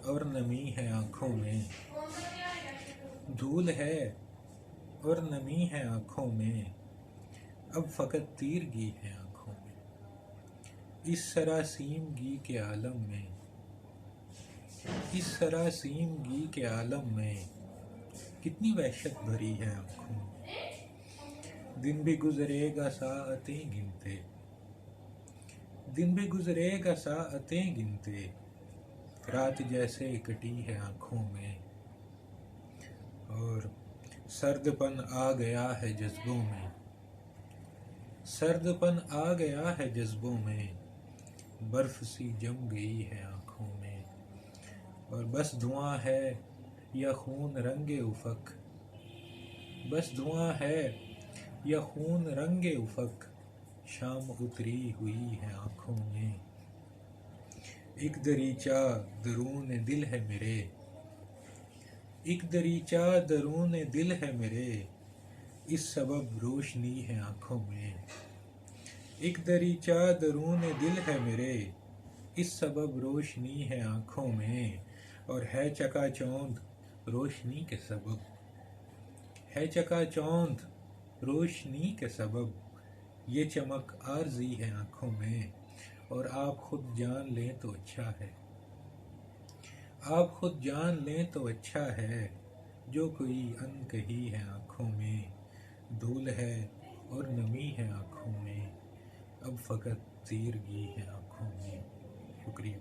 اور نمی ہے آنکھوں میں، دھول ہے اور نمی ہے آنکھوں میں، اب فقط تیرگی ہے آنکھوں میں، اس سراسیمگی کے عالم میں، اس سراسیمگی کے عالم میں کتنی وحشت بھری ہے آنکھوں میں، دن بھی گزرے گا ساعتیں گنتے، دن بھی گزرے گا ساعتیں گنتے، رات جیسے کٹی ہے آنکھوں میں، اور سرد پن آ گیا ہے جذبوں میں، سرد پن آ گیا ہے جذبوں میں، برف سی جم گئی ہے آنکھوں میں، اور بس دھواں ہے یا خون رنگ افق، بس دھواں ہے یا خون رنگ افق، شام اتری ہوئی ہے آنکھوں میں، ایک دریچہ درون دل ہے میرے، ایک دریچہ درون دل ہے میرے، اس سبب روشنی ہے آنکھوں میں، ایک دریچہ درون دل ہے میرے، اس سبب روشنی ہے آنکھوں میں، اور ہے چکا چوندھ روشنی کے سبب، ہے چکا چوندھ روشنی کے سبب، یہ چمک عارضی ہے آنکھوں میں، اور آپ خود جان لیں تو اچھا ہے، آپ خود جان لیں تو اچھا ہے، جو کوئی انکہی ہے آنکھوں میں، دھول ہے اور نمی ہے آنکھوں میں، اب فقط تیرگی ہے آنکھوں میں۔ شکریہ۔